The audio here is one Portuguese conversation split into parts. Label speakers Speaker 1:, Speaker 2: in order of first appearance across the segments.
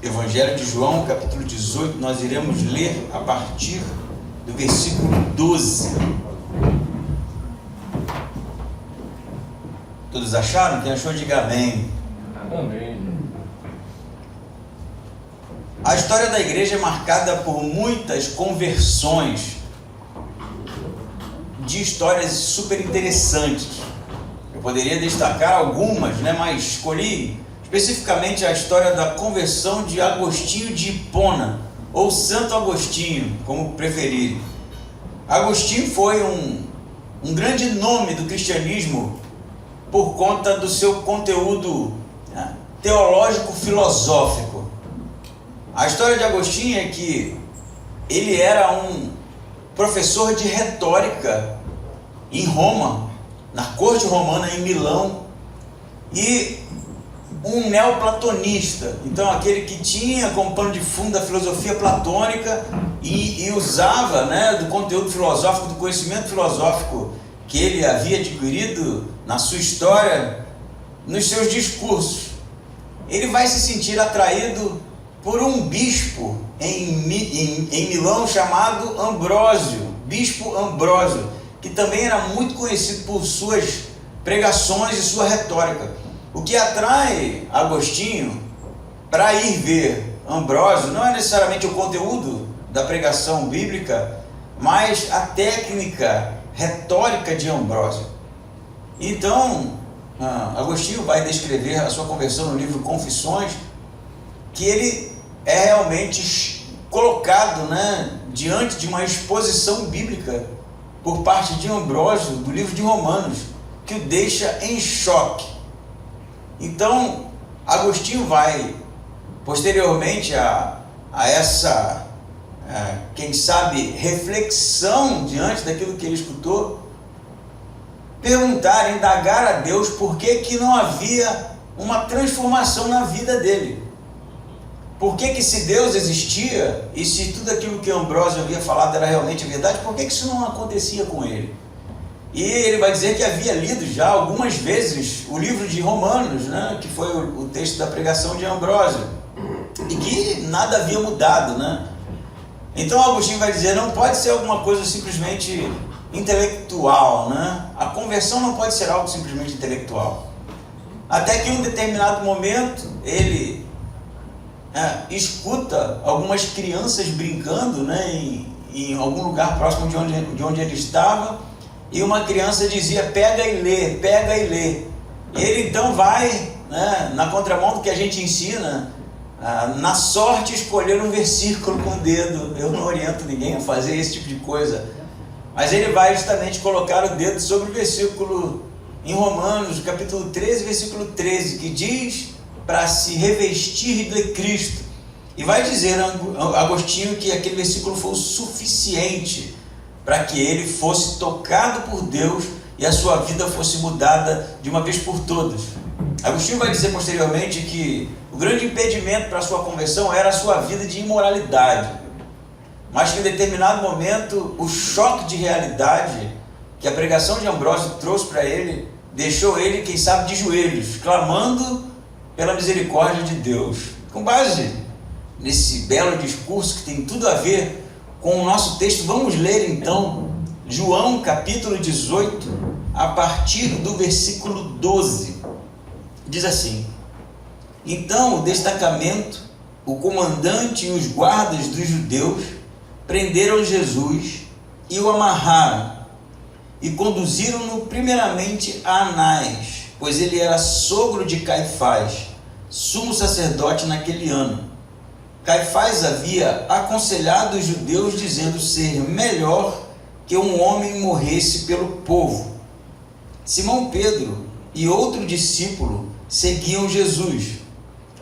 Speaker 1: Evangelho de João, capítulo 18, nós iremos ler a partir do versículo 12. Todos acharam? Quem achou, diga amém.
Speaker 2: Amém.
Speaker 1: A história da igreja é marcada por muitas conversões de histórias super interessantes. Eu poderia destacar algumas, mas escolhi especificamente a história da conversão de Agostinho de Hipona, ou Santo Agostinho, como preferirem. Agostinho foi um grande nome do cristianismo por conta do seu conteúdo teológico-filosófico. A história de Agostinho é que ele era um professor de retórica em Roma, na corte romana em Milão, e um neoplatonista. Então aquele que tinha como pano de fundo a filosofia platônica e usava do conteúdo filosófico, do conhecimento filosófico que ele havia adquirido na sua história, nos seus discursos. Ele vai se sentir atraído por um bispo em Milão chamado Ambrósio, bispo Ambrósio, que também era muito conhecido por suas pregações e sua retórica. O que atrai Agostinho para ir ver Ambrósio não é necessariamente o conteúdo da pregação bíblica, mas a técnica retórica de Ambrósio. Então, Agostinho vai descrever a sua conversão no livro Confissões, que ele é realmente colocado diante de uma exposição bíblica por parte de Ambrósio, do livro de Romanos, que o deixa em choque. Então, Agostinho vai, posteriormente a essa, quem sabe, reflexão diante daquilo que ele escutou, perguntar, indagar a Deus por que não havia uma transformação na vida dele. Por que se Deus existia e se tudo aquilo que Ambrósio havia falado era realmente verdade, por que isso não acontecia com ele? E ele vai dizer que havia lido já algumas vezes o livro de Romanos, que foi o texto da pregação de Ambrósio, e que nada havia mudado. Então Agostinho vai dizer, não pode ser alguma coisa simplesmente intelectual. A conversão não pode ser algo simplesmente intelectual. Até que em um determinado momento ele escuta algumas crianças brincando em algum lugar próximo de onde ele estava, e uma criança dizia, pega e lê, pega e lê. Ele então vai, na contramão do que a gente ensina, na sorte escolher um versículo com o dedo. Eu não oriento ninguém a fazer esse tipo de coisa, mas ele vai justamente colocar o dedo sobre o versículo em Romanos, capítulo 13, versículo 13, que diz para se revestir de Cristo. E vai dizer Agostinho que aquele versículo foi o suficiente para que ele fosse tocado por Deus e a sua vida fosse mudada de uma vez por todas. Agostinho vai dizer posteriormente que o grande impedimento para a sua conversão era a sua vida de imoralidade, mas que em determinado momento o choque de realidade que a pregação de Ambrósio trouxe para ele deixou ele, quem sabe, de joelhos, clamando pela misericórdia de Deus. Com base nesse belo discurso que tem tudo a ver com o nosso texto, vamos ler então João capítulo 18, a partir do versículo 12. Diz assim: então o destacamento, o comandante e os guardas dos judeus prenderam Jesus e o amarraram e conduziram-no primeiramente a Anás, pois ele era sogro de Caifás, sumo sacerdote naquele ano. Caifás havia aconselhado os judeus, dizendo ser melhor que um homem morresse pelo povo. Simão Pedro e outro discípulo seguiam Jesus.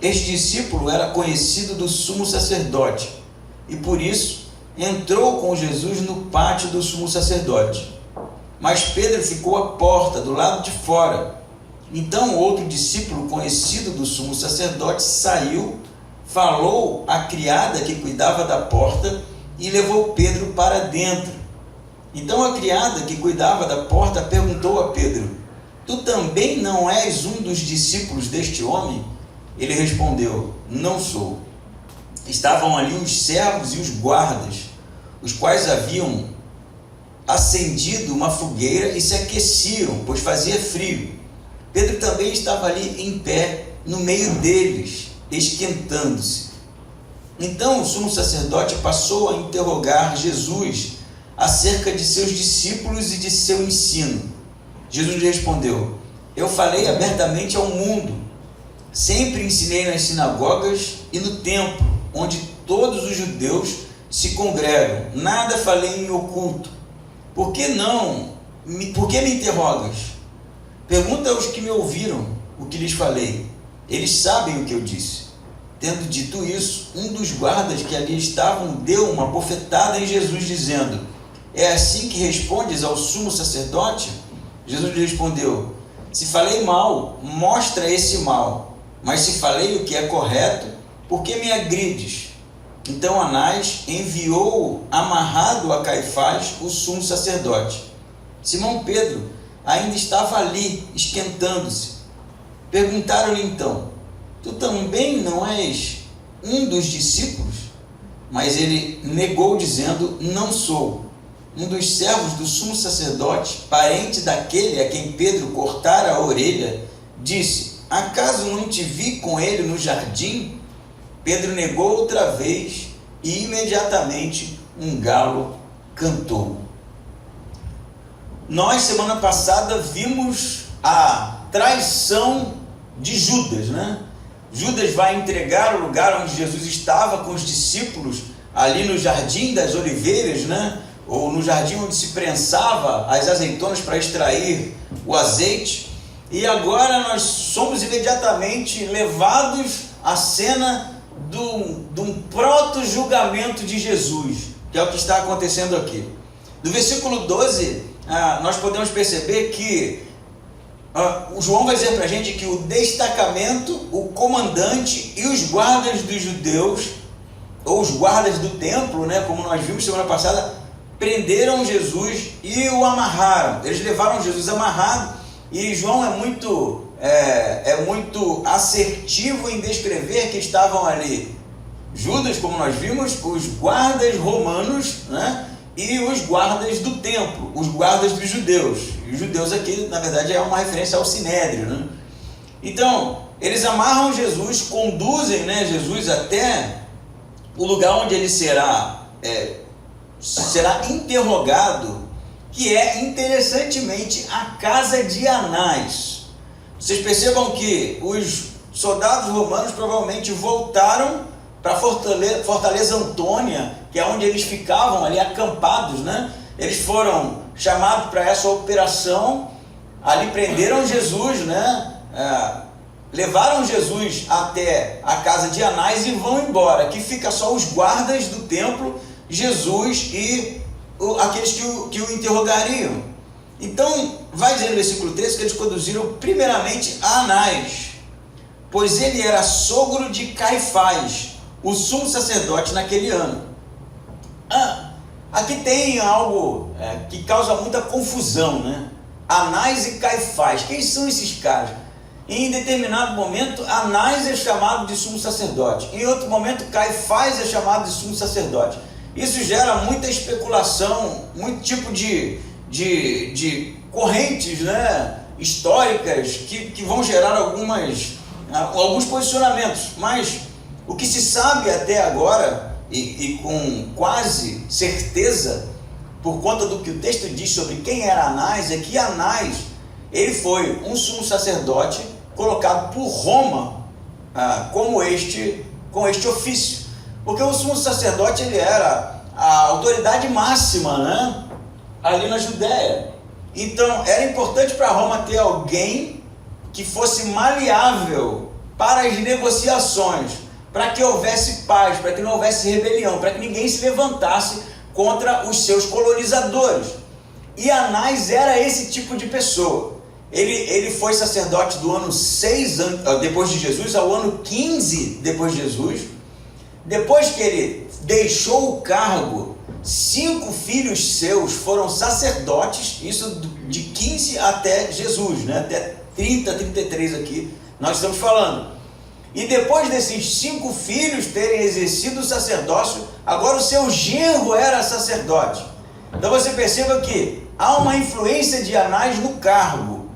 Speaker 1: Este discípulo era conhecido do sumo sacerdote e por isso entrou com Jesus no pátio do sumo sacerdote. Mas Pedro ficou à porta, do lado de fora. Então outro discípulo conhecido do sumo sacerdote saiu, falou à criada que cuidava da porta e levou Pedro para dentro. Então a criada que cuidava da porta perguntou a Pedro: tu também não és um dos discípulos deste homem? Ele respondeu: não sou. estavam ali os servos e os guardas, os quais haviam acendido uma fogueira e se aqueciam, pois fazia frio. Pedro também estava ali em pé, no meio deles, esquentando-se. Então o sumo sacerdote passou a interrogar Jesus acerca de seus discípulos e de seu ensino. Jesus lhe respondeu: eu falei abertamente ao mundo, sempre ensinei nas sinagogas e no templo, onde todos os judeus se congregam, nada falei em oculto. Por que me interrogas? Pergunta aos que me ouviram o que lhes falei, eles sabem o que eu disse. Tendo dito isso, um dos guardas que ali estavam deu uma bofetada em Jesus, dizendo: é assim que respondes ao sumo sacerdote? Jesus lhe respondeu: se falei mal, mostra esse mal, mas se falei o que é correto, por que me agrides? Então Anás enviou amarrado a Caifás, o sumo sacerdote. Simão Pedro ainda estava ali, esquentando-se. Perguntaram-lhe então: tu também não és um dos discípulos? Mas ele negou, dizendo: não sou. Um dos servos do sumo sacerdote, parente daquele a quem Pedro cortara a orelha, disse: acaso não te vi com ele no jardim? Pedro negou outra vez e imediatamente um galo cantou. Nós, semana passada, vimos a traição de Judas, né? Judas vai entregar o lugar onde Jesus estava com os discípulos, ali no Jardim das Oliveiras, né? Ou no jardim onde se prensava as azeitonas para extrair o azeite. E agora nós somos imediatamente levados à cena de um proto-julgamento de Jesus, que é o que está acontecendo aqui. Do versículo 12, nós podemos perceber que o João vai dizer para a gente que o destacamento, o comandante e os guardas dos judeus, ou os guardas do templo, né, como nós vimos semana passada, prenderam Jesus e o amarraram. Eles levaram Jesus amarrado, e João é muito assertivo em descrever que estavam ali Judas, como nós vimos, os guardas romanos, né, e os guardas do templo, os guardas dos judeus. E os judeus aqui, na verdade, é uma referência ao Sinédrio, né? Então, eles amarram Jesus, conduzem, né, Jesus até o lugar onde ele será interrogado, que é, interessantemente, a casa de Anás. Vocês percebam que os soldados romanos provavelmente voltaram para a Fortaleza Antônia, que é onde eles ficavam ali acampados, né? Eles foram chamados para essa operação, ali prenderam Jesus, né? Levaram Jesus até a casa de Anás e vão embora, que fica só os guardas do templo, Jesus e aqueles que o interrogariam. Então, vai dizer no versículo 13 que eles conduziram primeiramente a Anás, pois ele era sogro de Caifás, o sumo sacerdote naquele ano. Aqui tem algo que causa muita confusão, né? Anás e Caifás, quem são esses caras? Em determinado momento, Anás é chamado de sumo sacerdote, em outro momento, Caifás é chamado de sumo sacerdote. Isso gera muita especulação, muito tipo de correntes, né, históricas que vão gerar alguns posicionamentos, mas o que se sabe até agora, e com quase certeza, por conta do que o texto diz sobre quem era Anás, é que Anás, ele foi um sumo sacerdote colocado por Roma com este ofício. Porque o sumo sacerdote, ele era a autoridade máxima, né, ali na Judéia. Então era importante para Roma ter alguém que fosse maleável para as negociações, para que houvesse paz, para que não houvesse rebelião, para que ninguém se levantasse contra os seus colonizadores. E Anás era esse tipo de pessoa. Ele foi sacerdote do ano 6 depois de Jesus ao ano 15 depois de Jesus. Depois que ele deixou o cargo, 5 filhos seus foram sacerdotes, isso de 15 até Jesus, né? Até 33 aqui nós estamos falando. e depois desses 5 filhos terem exercido o sacerdócio, agora o seu genro era sacerdote. Então você perceba que há uma influência de Anás no cargo.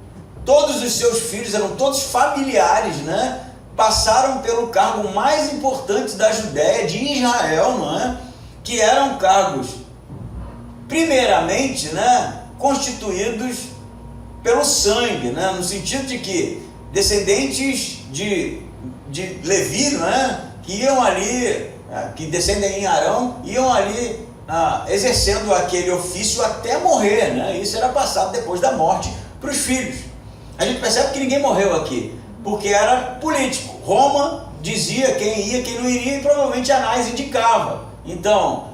Speaker 1: Todos os seus filhos eram todos familiares, né? Passaram pelo cargo mais importante da Judéia, de Israel, não é? Que eram cargos, primeiramente, né, constituídos pelo sangue, né? No sentido de que descendentes de Levi, né, que iam ali, que descendem em Arão, iam ali exercendo aquele ofício até morrer, né? Isso era passado depois da morte para os filhos. A gente percebe que ninguém morreu aqui, porque era político. Roma dizia quem ia, quem não iria, e provavelmente Anás indicava. Então,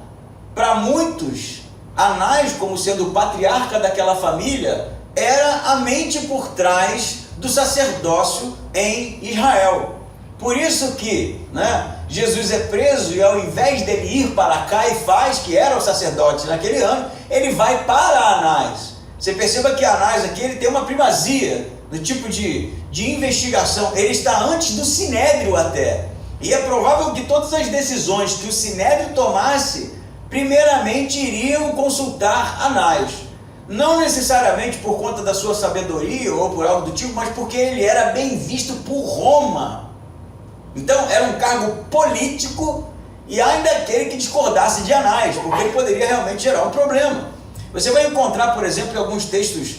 Speaker 1: para muitos, Anás, como sendo o patriarca daquela família, era a mente por trás do sacerdócio em Israel. Por isso que, né, Jesus é preso e ao invés dele ir para Caifás, que era o sacerdote naquele ano, ele vai para Anás. Você perceba que Anás aqui ele tem uma primazia no tipo de investigação. Ele está antes do Sinédrio até. E é provável que todas as decisões que o Sinédrio tomasse, primeiramente iriam consultar Anás. Não necessariamente por conta da sua sabedoria ou por algo do tipo, mas porque ele era bem visto por Roma. Então era um cargo político, e ainda aquele que discordasse de Anás, porque ele poderia realmente gerar um problema. Você vai encontrar, por exemplo, em alguns textos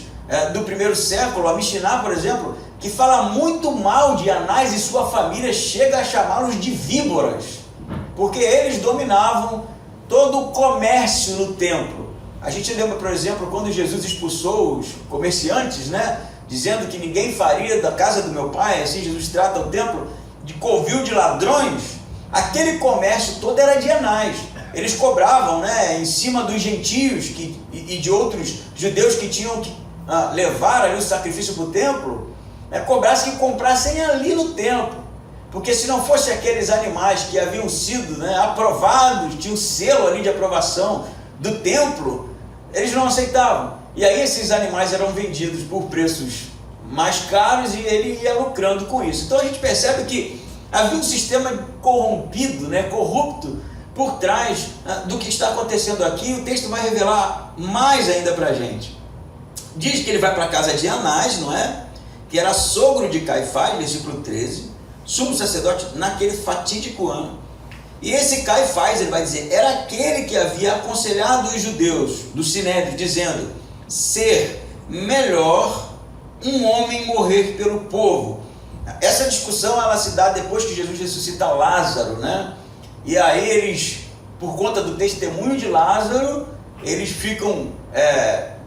Speaker 1: do primeiro século, a Mishiná, por exemplo, que fala muito mal de Anás e sua família, chega a chamá-los de víboras, porque eles dominavam todo o comércio no templo. A gente lembra, por exemplo, quando Jesus expulsou os comerciantes, né, dizendo que ninguém faria da casa do meu pai, assim Jesus trata o templo, de covil de ladrões. Aquele comércio todo era de Anás. Eles cobravam, né, em cima dos gentios e de outros judeus que tinham que levar ali o sacrifício para o templo, cobrassem que comprassem ali no templo, porque se não fosse aqueles animais que haviam sido, né, aprovados, tinham selo ali de aprovação do templo, eles não aceitavam. E aí esses animais eram vendidos por preços mais caros e ele ia lucrando com isso. Então a gente percebe que havia um sistema corrompido, né, corrupto, por trás do que está acontecendo aqui. O texto vai revelar mais ainda para a gente. Diz que ele vai para a casa de Anás, não é? Que era sogro de Caifás, versículo 13, sumo sacerdote naquele fatídico ano. E esse Caifás, ele vai dizer, era aquele que havia aconselhado os judeus do Sinédrio, dizendo ser melhor um homem morrer pelo povo. Essa discussão ela se dá depois que Jesus ressuscita Lázaro, né? E aí eles, por conta do testemunho de Lázaro, eles ficam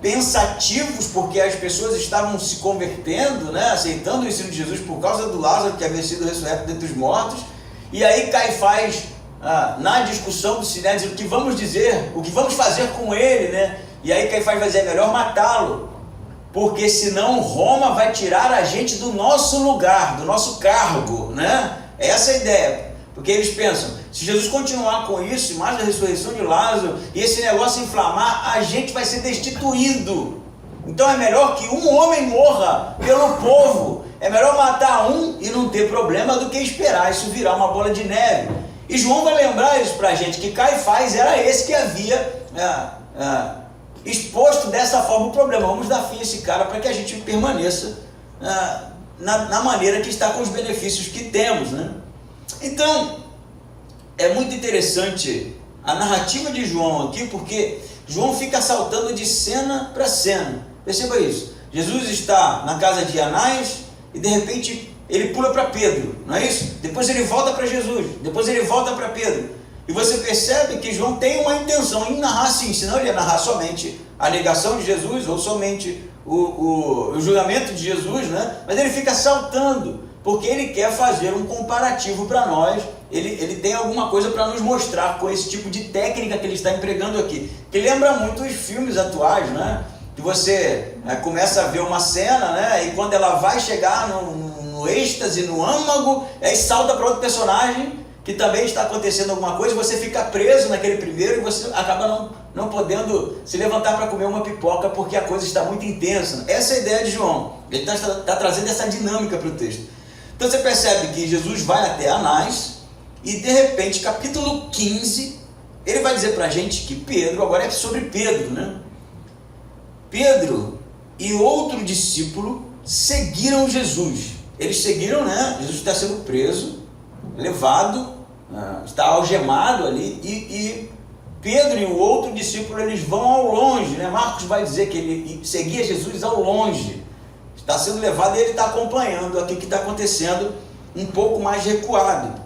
Speaker 1: pensativos, porque as pessoas estavam se convertendo, né? Aceitando o ensino de Jesus por causa do Lázaro que havia sido ressurreto dentre os mortos. E aí Caifás, na discussão do Sinédrio, o que vamos dizer, o que vamos fazer com ele, né? E aí Caifás vai dizer, é melhor matá-lo, porque senão Roma vai tirar a gente do nosso lugar, do nosso cargo, né? Essa é a ideia, porque eles pensam, se Jesus continuar com isso, mais a ressurreição de Lázaro, e esse negócio inflamar, a gente vai ser destituído. Então é melhor que um homem morra pelo povo, é melhor matar um e não ter problema do que esperar isso virar uma bola de neve. E João vai lembrar isso para a gente, que Caifás era esse que havia exposto dessa forma o problema. Vamos dar fim a esse cara para que a gente permaneça na maneira que está com os benefícios que temos, né? Então, é muito interessante a narrativa de João aqui, porque João fica saltando de cena para cena. Perceba isso. Jesus está na casa de Anás e de repente ele pula para Pedro, não é isso? Depois ele volta para Jesus, depois ele volta para Pedro. E você percebe que João tem uma intenção em narrar assim, senão ele ia narrar somente a negação de Jesus ou somente o julgamento de Jesus, né? Mas ele fica saltando, porque ele quer fazer um comparativo para nós. Ele tem alguma coisa para nos mostrar com esse tipo de técnica que ele está empregando aqui, que lembra muito os filmes atuais, né? Que você começa a ver uma cena, né? E quando ela vai chegar no êxtase, no âmago, aí salta para outro personagem que também está acontecendo alguma coisa, você fica preso naquele primeiro e você acaba não podendo se levantar para comer uma pipoca porque a coisa está muito intensa. Essa é a ideia de João. Ele está trazendo essa dinâmica para o texto. Então você percebe que Jesus vai até Anás e de repente, capítulo 15, ele vai dizer para a gente que Pedro, agora é sobre Pedro, né? Pedro e outro discípulo seguiram Jesus. Eles seguiram, né? Jesus está sendo preso, levado, está algemado ali, e Pedro e o outro discípulo, eles vão ao longe, né? Marcos vai dizer que ele seguia Jesus ao longe, está sendo levado e ele está acompanhando aqui o que está acontecendo um pouco mais recuado.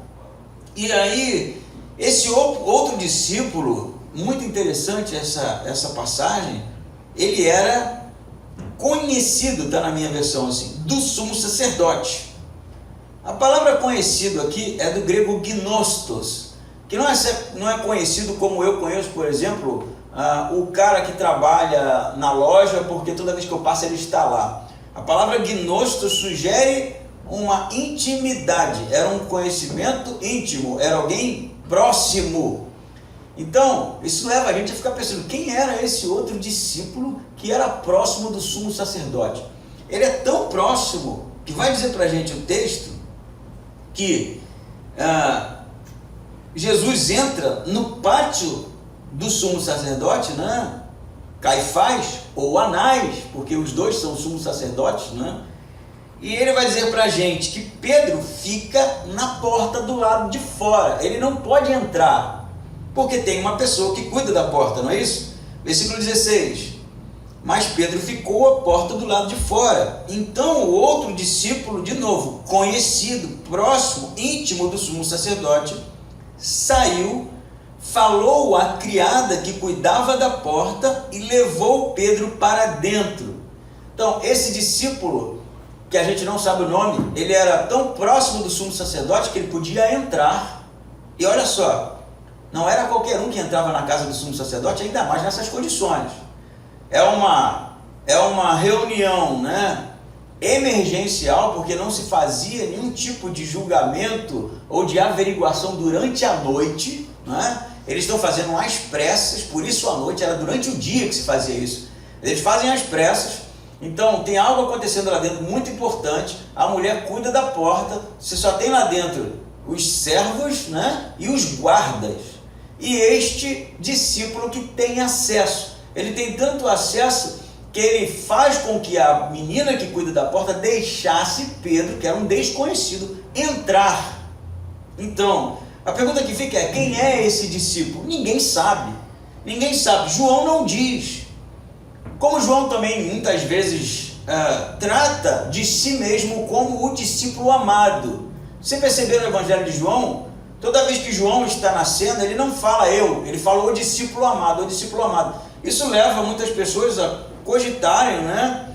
Speaker 1: E aí, esse outro discípulo, muito interessante essa passagem, ele era conhecido, está na minha versão assim, do sumo sacerdote. A palavra conhecido aqui é do grego gnostos, que não é conhecido como eu conheço, por exemplo, o cara que trabalha na loja, porque toda vez que eu passo ele está lá. A palavra gnostos sugere uma intimidade, era um conhecimento íntimo, era alguém próximo. Então, isso leva a gente a ficar pensando, quem era esse outro discípulo que era próximo do sumo sacerdote? Ele é tão próximo, que vai dizer para a gente o texto, que Jesus entra no pátio do sumo sacerdote, né? Caifás ou Anás, porque os dois são sumos sacerdotes, né? E ele vai dizer para a gente que Pedro fica na porta do lado de fora, ele não pode entrar, porque tem uma pessoa que cuida da porta, não é isso? Versículo 16, mas Pedro ficou à porta do lado de fora. Então o outro discípulo, de novo, conhecido, próximo, íntimo do sumo sacerdote, saiu, falou à criada que cuidava da porta e levou Pedro para dentro. Então esse discípulo, que a gente não sabe o nome, ele era tão próximo do sumo sacerdote que ele podia entrar. E olha só, não era qualquer um que entrava na casa do sumo sacerdote, ainda mais nessas condições. É uma reunião, né, emergencial, porque não se fazia nenhum tipo de julgamento ou de averiguação durante a noite, né? Eles estão fazendo às pressas, por isso à noite, era durante o dia que se fazia isso. Eles fazem às pressas, então tem algo acontecendo lá dentro muito importante, a mulher cuida da porta, você só tem lá dentro os servos, né, e os guardas, e este discípulo que tem acesso. Ele tem tanto acesso que ele faz com que a menina que cuida da porta deixasse Pedro, que era um desconhecido, entrar. Então, a pergunta que fica é, quem é esse discípulo? Ninguém sabe. Ninguém sabe. João não diz. Como João também muitas vezes trata de si mesmo como o discípulo amado. Você percebeu no Evangelho de João? Toda vez que João está na cena, ele não fala eu, ele fala o discípulo amado, o discípulo amado. Isso leva muitas pessoas a cogitarem, né,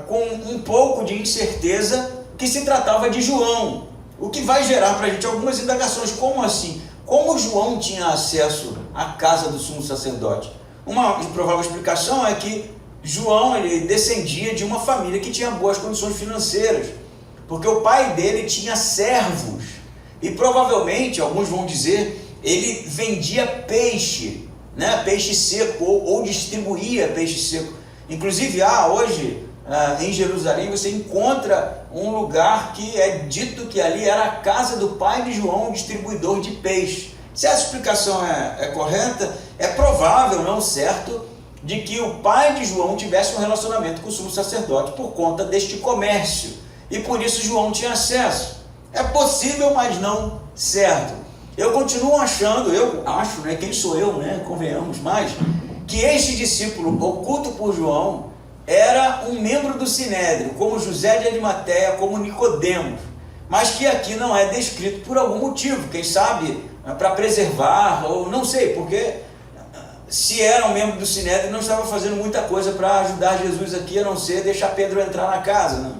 Speaker 1: com um pouco de incerteza, que se tratava de João, o que vai gerar para a gente algumas indagações. Como assim? Como João tinha acesso à casa do sumo sacerdote? Uma provável explicação é que João, ele descendia de uma família que tinha boas condições financeiras, porque o pai dele tinha servos, e provavelmente, alguns vão dizer, ele vendia peixe, né, peixe seco, ou distribuía peixe seco. Inclusive hoje em Jerusalém você encontra um lugar que é dito que ali era a casa do pai de João, um distribuidor de peixe. Se essa explicação é correta, é provável, não certo, de que o pai de João tivesse um relacionamento com o sumo sacerdote por conta deste comércio, e por isso João tinha acesso. É possível, mas não certo. Eu continuo achando, eu acho, né, quem sou eu, né, convenhamos mais, que este discípulo oculto por João era um membro do Sinédrio, como José de Arimateia, como Nicodemos, mas que aqui não é descrito por algum motivo, quem sabe para preservar, ou não sei, porque se era um membro do Sinédrio não estava fazendo muita coisa para ajudar Jesus aqui, a não ser deixar Pedro entrar na casa, né?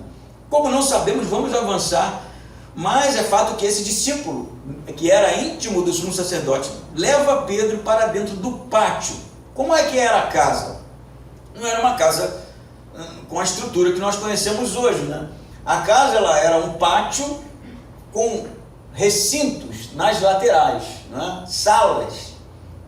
Speaker 1: Como não sabemos, vamos avançar. Mas é fato que esse discípulo, que era íntimo do sumo sacerdote, leva Pedro para dentro do pátio. Como é que era a casa? Não era uma casa com a estrutura que nós conhecemos hoje, né? A casa, ela era um pátio com recintos nas laterais, né? Salas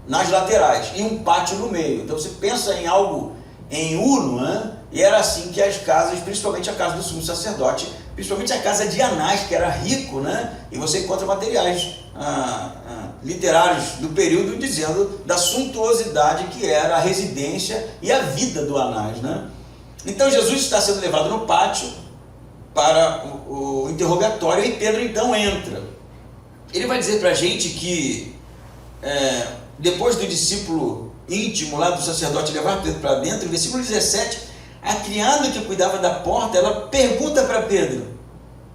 Speaker 1: nas laterais e um pátio no meio. Então você pensa em algo em uno, né? E era assim que as casas, principalmente a casa do sumo sacerdote, principalmente a casa de Anás, que era rico, né? E você encontra materiais literários do período dizendo da suntuosidade que era a residência e a vida do Anás, né? Então Jesus está sendo levado no pátio para o interrogatório e Pedro então entra. Ele vai dizer para a gente que depois do discípulo íntimo lá do sacerdote levar Pedro para dentro, versículo 17, a criada que cuidava da porta, ela pergunta para Pedro.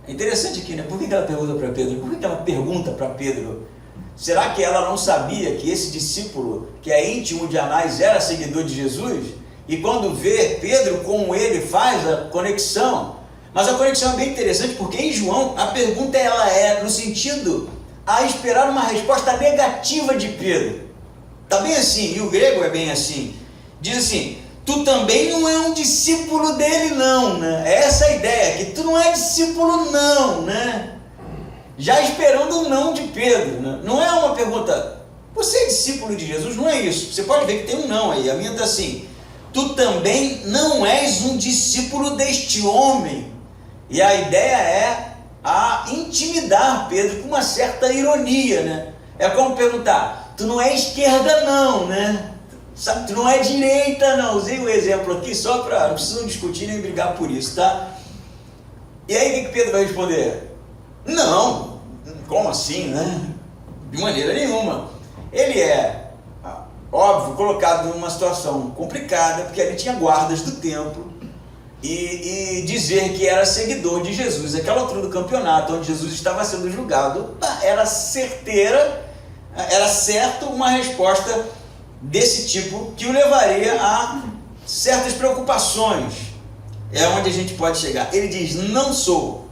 Speaker 1: É interessante aqui, né? Por que ela pergunta para Pedro? Por que ela pergunta para Pedro? Será que ela não sabia que esse discípulo, que é íntimo de Anás, era seguidor de Jesus? E quando vê Pedro, com ele faz a conexão. Mas a conexão é bem interessante, porque em João a pergunta ela é no sentido a esperar uma resposta negativa de Pedro. Está bem assim, e o grego é bem assim. Diz assim: tu também não é um discípulo dele não, né? É essa a ideia, que tu não é discípulo não, né? Já esperando um não de Pedro, né? Não é uma pergunta, você é discípulo de Jesus? Não é isso. Você pode ver que tem um não aí. A minha está assim: tu também não és um discípulo deste homem. E a ideia é a intimidar Pedro com uma certa ironia, né? É como perguntar: tu não é esquerda não, né? Sabe, tu não é direita não. Usei o exemplo aqui só para, não precisam discutir nem brigar por isso, tá? E aí o que Pedro vai responder? Não, como assim, né? De maneira nenhuma. Ele é, óbvio, colocado numa situação complicada, porque ali tinha guardas do templo, e dizer que era seguidor de Jesus, aquela altura do campeonato, onde Jesus estava sendo julgado, era certeira, era certo uma resposta desse tipo, que o levaria a certas preocupações. É onde a gente pode chegar. Ele diz: não sou.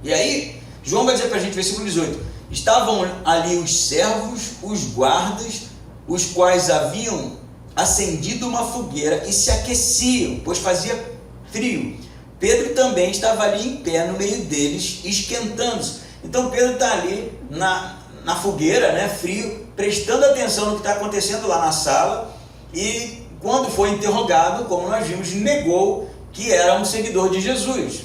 Speaker 1: E aí João vai dizer para a gente, versículo 18: estavam ali os servos, os guardas, os quais haviam acendido uma fogueira e se aqueciam, pois fazia frio. Pedro também estava ali em pé no meio deles, esquentando-se. Então Pedro está ali na fogueira, né, frio, prestando atenção no que está acontecendo lá na sala, e quando foi interrogado, como nós vimos, negou que era um seguidor de Jesus.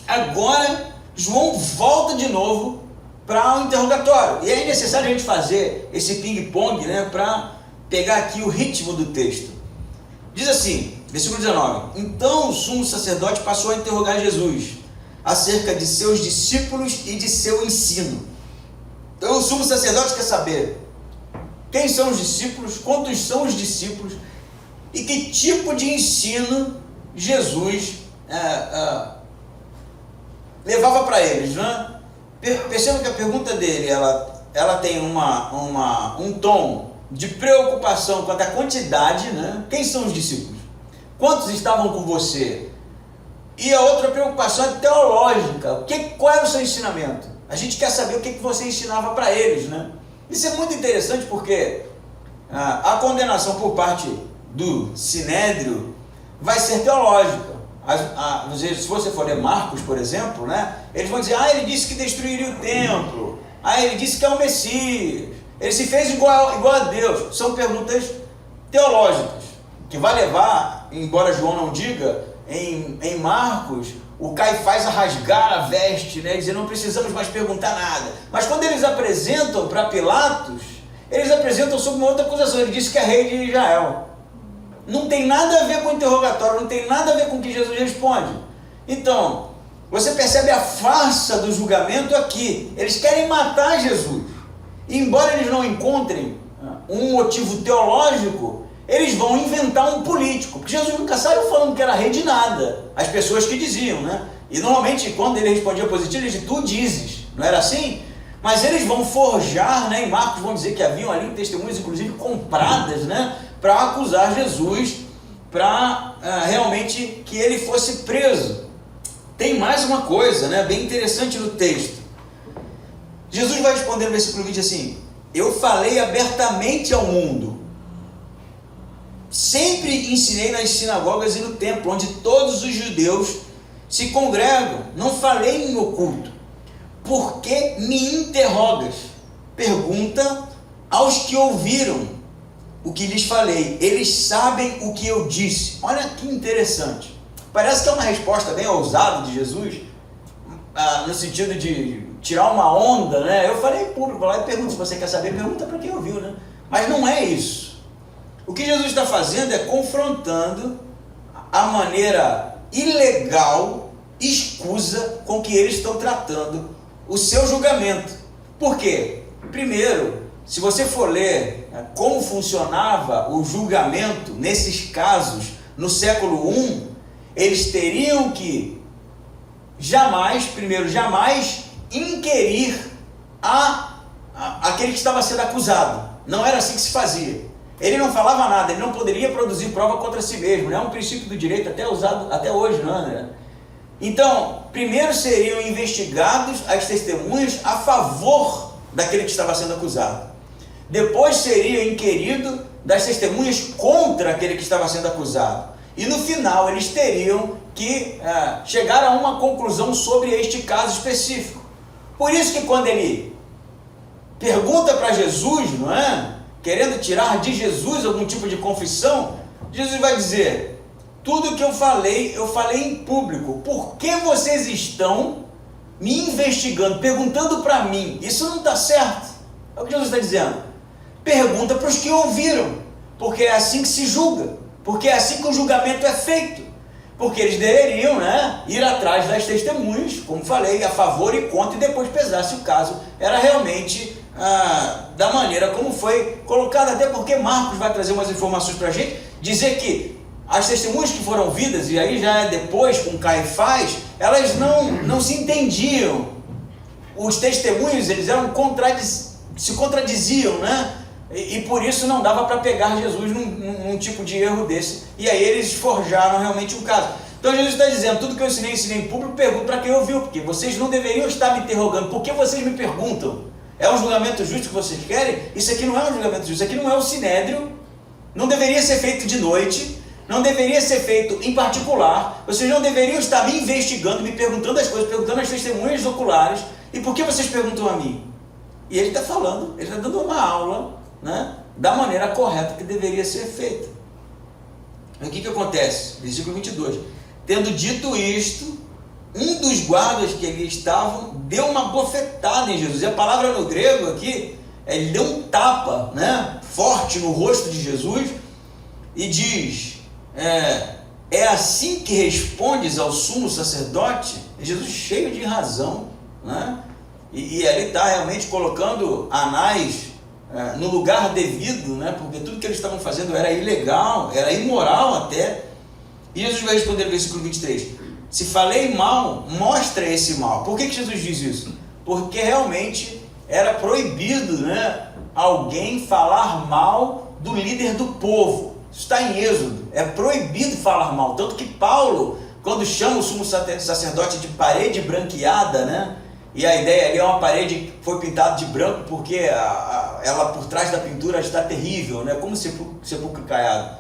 Speaker 1: Agora João volta de novo para o interrogatório, e é necessário a gente fazer esse ping-pong, né, para pegar aqui o ritmo do texto. Diz assim, versículo 19: então o sumo sacerdote passou a interrogar Jesus acerca de seus discípulos e de seu ensino. Então o sumo sacerdote quer saber quem são os discípulos, quantos são os discípulos e que tipo de ensino Jesus levava para eles, né? Perceba que a pergunta dele, ela tem um tom de preocupação quanto à quantidade, né? Quem são os discípulos? Quantos estavam com você? E a outra preocupação é teológica. Qual era o seu ensinamento? A gente quer saber o que você ensinava para eles, né? Isso é muito interessante porque a condenação por parte do Sinédrio vai ser teológica. Se você for ler Marcos, por exemplo, né, eles vão dizer: ele disse que destruiria o templo, ele disse que é o Messias, ele se fez igual a Deus. São perguntas teológicas, que vai levar, embora João não diga, em Marcos, o Caifás a rasgar a veste, né, dizer: não precisamos mais perguntar nada. Mas quando eles apresentam para Pilatos, eles apresentam sob uma outra acusação. Ele disse que é rei de Israel. Não tem nada a ver com o interrogatório, não tem nada a ver com o que Jesus responde. Então, você percebe a farsa do julgamento aqui. Eles querem matar Jesus. E embora eles não encontrem um motivo teológico, eles vão inventar um político. Porque Jesus nunca saiu falando que era rei de nada. As pessoas que diziam, né? E normalmente quando ele respondia positivo, ele dizia: tu dizes. Não era assim? Mas eles vão forjar, né? Em Marcos vão dizer que haviam ali testemunhas, inclusive compradas, né, para acusar Jesus, para realmente que ele fosse preso. Tem mais uma coisa, né, bem interessante no texto. Jesus vai responder no versículo 20 assim: eu falei abertamente ao mundo. Sempre ensinei nas sinagogas e no templo, onde todos os judeus se congregam. Não falei em oculto. Por que me interrogas? Pergunta aos que ouviram o que lhes falei. Eles sabem o que eu disse. Olha que interessante. Parece que é uma resposta bem ousada de Jesus, no sentido de tirar uma onda, né? Eu falei em público lá e pergunto, se você quer saber, pergunta para quem ouviu, né? Mas não é isso. O que Jesus está fazendo é confrontando a maneira ilegal, escusa com que eles estão tratando o seu julgamento. Por quê? Primeiro, se você for ler como funcionava o julgamento nesses casos no século I, eles teriam que jamais inquirir aquele que estava sendo acusado. Não era assim que se fazia. Ele não falava nada, ele não poderia produzir prova contra si mesmo. É um princípio do direito até usado até hoje, não é, André? Então, primeiro seriam investigados as testemunhas a favor daquele que estava sendo acusado. Depois seria inquirido das testemunhas contra aquele que estava sendo acusado. E no final eles teriam que chegar a uma conclusão sobre este caso específico. Por isso que quando ele pergunta para Jesus, não é? Querendo tirar de Jesus algum tipo de confissão, Jesus vai dizer: tudo que eu falei em público. Por que vocês estão me investigando, perguntando para mim? Isso não está certo. É o que Jesus está dizendo. Pergunta para os que ouviram, porque é assim que se julga, porque é assim que o julgamento é feito. Porque eles deveriam, né, ir atrás das testemunhas, como falei, a favor e contra, e depois pesar se o caso era realmente da maneira como foi colocado. Até porque Marcos vai trazer umas informações para a gente, dizer que as testemunhas que foram ouvidas, e aí já é depois com Caifás, elas não se entendiam. Os testemunhos, eles se contradiziam, né? E por isso não dava para pegar Jesus num tipo de erro desse. E aí eles forjaram realmente um caso. Então Jesus está dizendo: tudo que eu ensinei em público, pergunto para quem ouviu, porque vocês não deveriam estar me interrogando. Por que vocês me perguntam? É um julgamento justo que vocês querem? Isso aqui não é um julgamento justo, isso aqui não é o sinédrio, não deveria ser feito de noite, não deveria ser feito em particular, vocês não deveriam estar me investigando, me perguntando as coisas, perguntando as testemunhas oculares. E por que vocês perguntam a mim? E ele está falando, ele está dando uma aula, né, da maneira correta que deveria ser feita. E o que acontece? Versículo 22. Tendo dito isto, um dos guardas que ali estavam deu uma bofetada em Jesus. E a palavra no grego aqui, ele deu um tapa, né, forte no rosto de Jesus e diz: é assim que respondes ao sumo sacerdote? E Jesus cheio de razão, né? E ali está realmente colocando Anás no lugar devido, né? Porque tudo que eles estavam fazendo era ilegal, era imoral até. E Jesus vai responder no versículo 23: se falei mal, mostra esse mal. Por que Jesus diz isso? Porque realmente era proibido, né, alguém falar mal do líder do povo. Isso está em Êxodo, é proibido falar mal. Tanto que Paulo, quando chama o sumo sacerdote de parede branqueada, né, e a ideia ali é uma parede que foi pintada de branco porque ela por trás da pintura está terrível, né, como sepulcro caiado.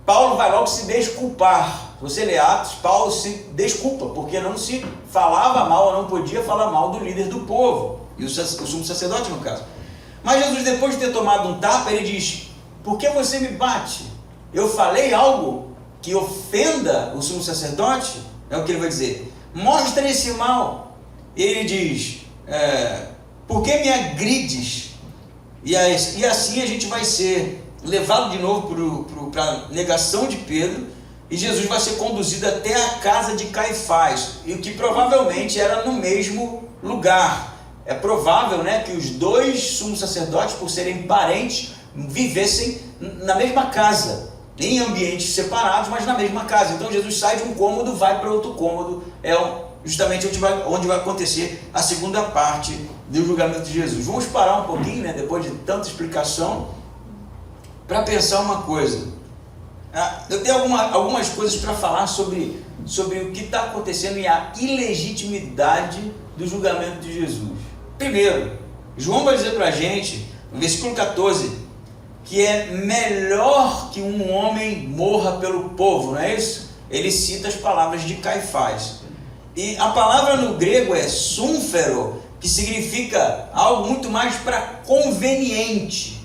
Speaker 1: Paulo vai logo se desculpar. Você lê Atos, Paulo se desculpa, porque não se falava mal, não podia falar mal do líder do povo, e o sumo sacerdote no caso. Mas Jesus, depois de ter tomado um tapa, ele diz: por que você me bate? Eu falei algo que ofenda o sumo sacerdote? É o que ele vai dizer. Mostra esse mal. Ele diz: por que me agrides? E assim a gente vai ser levado de novo para a negação de Pedro, e Jesus vai ser conduzido até a casa de Caifás, e o que provavelmente era no mesmo lugar. É provável, né, que os dois sumos sacerdotes, por serem parentes, vivessem na mesma casa, em ambientes separados, mas na mesma casa. Então Jesus sai de um cômodo, vai para outro cômodo, justamente onde vai acontecer a segunda parte do julgamento de Jesus. Vamos parar um pouquinho, né, depois de tanta explicação, para pensar uma coisa. Eu tenho algumas coisas para falar sobre o que está acontecendo e a ilegitimidade do julgamento de Jesus. Primeiro, João vai dizer para a gente, no versículo 14, que é melhor que um homem morra pelo povo, não é isso? Ele cita as palavras de Caifás. E a palavra no grego é súmfero, que significa algo muito mais para conveniente.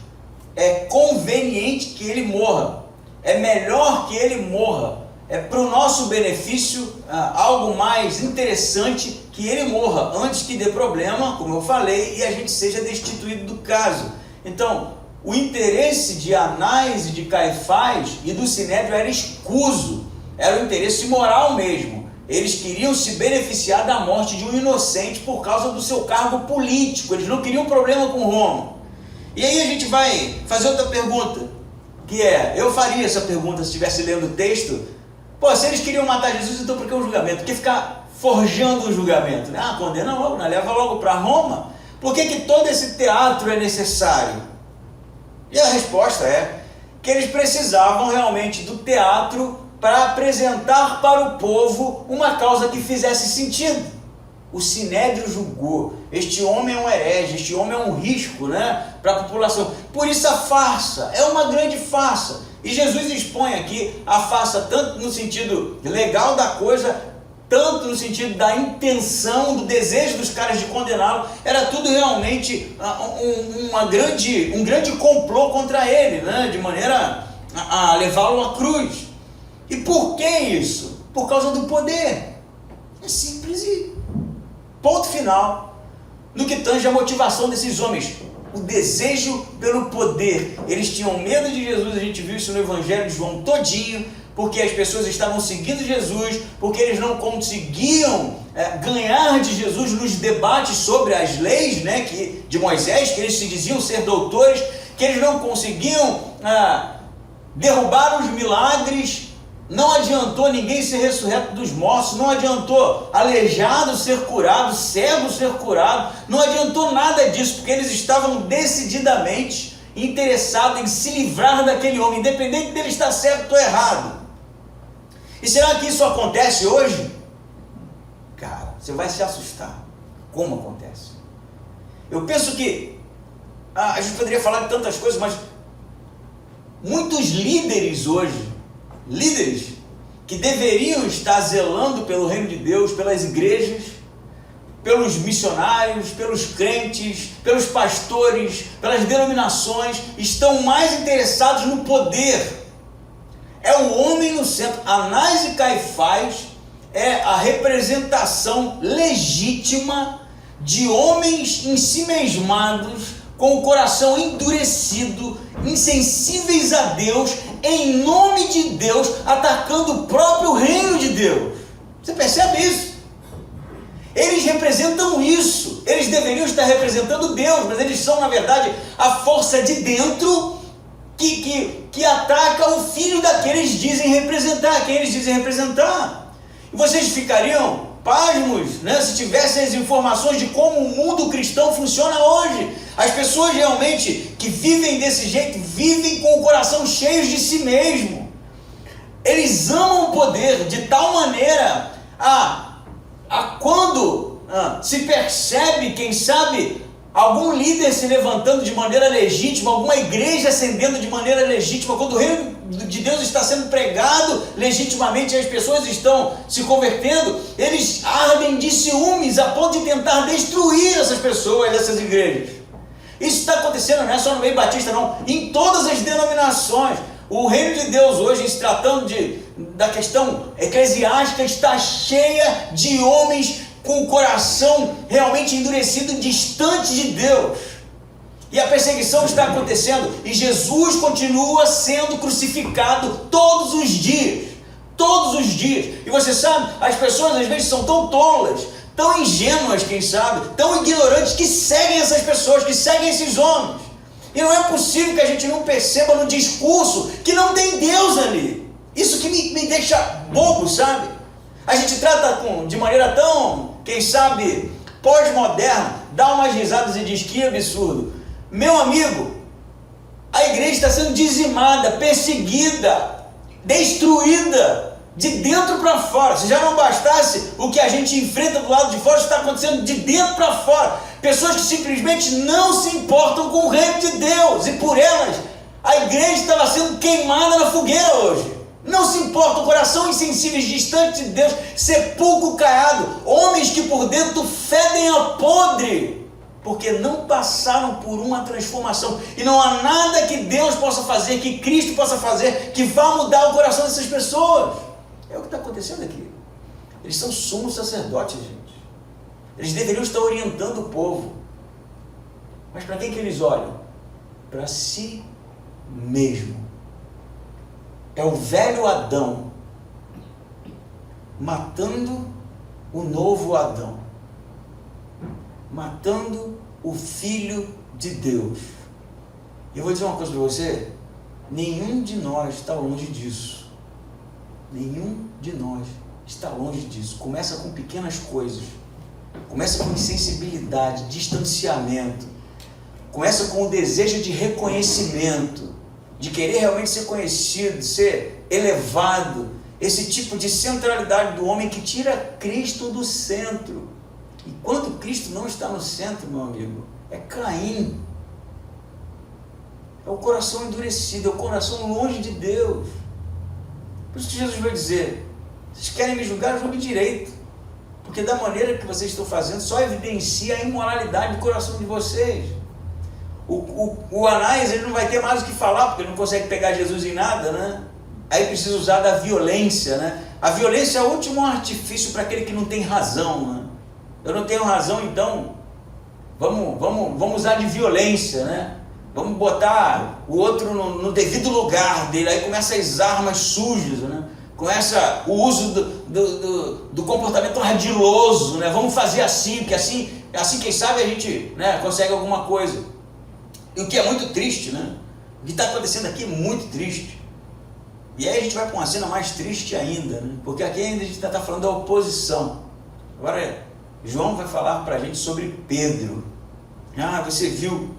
Speaker 1: É conveniente que ele morra. É melhor que ele morra. para o nosso benefício, algo mais interessante, que ele morra antes que dê problema, como eu falei, e a gente seja destituído do caso. Então, o interesse de Anás e de Caifás e do Sinédrio era escuso, era o interesse moral mesmo. Eles queriam se beneficiar da morte de um inocente por causa do seu cargo político, eles não queriam problema com Roma. E aí a gente vai fazer outra pergunta, que eu faria essa pergunta se estivesse lendo o texto. Pô, se eles queriam matar Jesus, então por que o julgamento? Por que ficar forjando o julgamento? Condena logo, leva logo para Roma. Por que todo esse teatro é necessário? E a resposta é que eles precisavam realmente do teatro para apresentar para o povo uma causa que fizesse sentido. O Sinédrio julgou: este homem é um herege, este homem é um risco, para a população. Por isso a farsa, é uma grande farsa. E Jesus expõe aqui a farsa tanto no sentido legal da coisa, tanto no sentido da intenção, do desejo dos caras de condená-lo. Era tudo realmente um grande complô contra ele, de maneira a levá-lo à cruz. E por que isso? Por causa do poder. É simples e ponto final no que tange a motivação desses homens. O desejo pelo poder. Eles tinham medo de Jesus, a gente viu isso no Evangelho de João todinho, porque as pessoas estavam seguindo Jesus, porque eles não conseguiam ganhar de Jesus nos debates sobre as leis de Moisés, que eles se diziam ser doutores, que eles não conseguiam derrubar os milagres. Não adiantou ninguém ser ressurreto dos mortos, não adiantou aleijado ser curado, cego ser curado, não adiantou nada disso, porque eles estavam decididamente interessados em se livrar daquele homem, independente dele estar certo ou errado. E será que isso acontece hoje? Cara, você vai se assustar. Como acontece? Eu penso que a gente poderia falar de tantas coisas, mas muitos líderes hoje, líderes que deveriam estar zelando pelo reino de Deus, pelas igrejas, pelos missionários, pelos crentes, pelos pastores, pelas denominações, estão mais interessados no poder. É o homem no centro. Anás e Caifás é a representação legítima de homens ensimesmados, com o coração endurecido, insensíveis a Deus, em nome de Deus, atacando o próprio reino de Deus. Você percebe isso? Eles representam isso. Eles deveriam estar representando Deus, mas eles são, na verdade, a força de dentro que ataca o filho daqueles dizem representar, quem eles dizem representar. E vocês ficariam pasmos, se tivessem as informações de como o mundo cristão funciona hoje. As pessoas realmente que vivem desse jeito, vivem com o coração cheio de si mesmo. Eles amam o poder de tal maneira quando se percebe, quem sabe, algum líder se levantando de maneira legítima, alguma igreja ascendendo de maneira legítima, quando o reino de Deus está sendo pregado legitimamente e as pessoas estão se convertendo, eles ardem de ciúmes a ponto de tentar destruir essas pessoas, essas igrejas. Isso está acontecendo, não é só no meio batista não, em todas as denominações. O reino de Deus hoje, se tratando da questão eclesiástica, está cheia de homens com o coração realmente endurecido, distante de Deus. E a perseguição está acontecendo, e Jesus continua sendo crucificado todos os dias. Todos os dias. E você sabe, as pessoas às vezes são tão tolas, tão ingênuas, quem sabe, tão ignorantes, que seguem essas pessoas, que seguem esses homens. E não é possível que a gente não perceba no discurso que não tem Deus ali. Isso que me deixa bobo, sabe? A gente trata de maneira tão, quem sabe, pós-moderna, dá umas risadas e diz que absurdo. Meu amigo, a igreja está sendo dizimada, perseguida, destruída, de dentro para fora. Se já não bastasse o que a gente enfrenta do lado de fora, está acontecendo de dentro para fora. Pessoas que simplesmente não se importam com o reino de Deus, e por elas a igreja estava sendo queimada na fogueira hoje. Não se importa, o coração insensíveis, distante de Deus, sepulcro caiado, homens que por dentro fedem a podre, porque não passaram por uma transformação, e não há nada que Deus possa fazer, que Cristo possa fazer, que vá mudar o coração dessas pessoas. acontecendo aqui? Eles são sumos sacerdotes, gente. Eles deveriam estar orientando o povo. Mas para quem que eles olham? Para si mesmo. É o velho Adão matando o novo Adão, matando o Filho de Deus. E eu vou dizer uma coisa para você: nenhum de nós está longe disso. Nenhum de nós está longe disso. Começa com pequenas coisas. Começa com insensibilidade, distanciamento. Começa com o desejo de reconhecimento, de querer realmente ser conhecido, ser elevado. Esse tipo de centralidade do homem que tira Cristo do centro. E quando Cristo não está no centro, meu amigo, é Caim. É o coração endurecido, é o coração longe de Deus. Por isso que Jesus vai dizer: vocês querem me julgar, julgue direito. Porque da maneira que vocês estão fazendo, só evidencia a imoralidade do coração de vocês. O Anás, ele não vai ter mais o que falar, porque ele não consegue pegar Jesus em nada, né? Aí precisa usar da violência, né? A violência é o último artifício para aquele que não tem razão, né? Eu não tenho razão, então vamos usar de violência, né? Vamos botar o outro no devido lugar dele. Aí começa as armas sujas, né? Começa o uso do comportamento ardiloso, né? Vamos fazer assim, porque assim quem sabe a gente, né, consegue alguma coisa. E o que é muito triste, né? O que está acontecendo aqui é muito triste. E aí a gente vai para uma cena mais triste ainda, né? Porque aqui ainda a gente está falando da oposição. Agora, João vai falar para a gente sobre Pedro. Ah, você viu,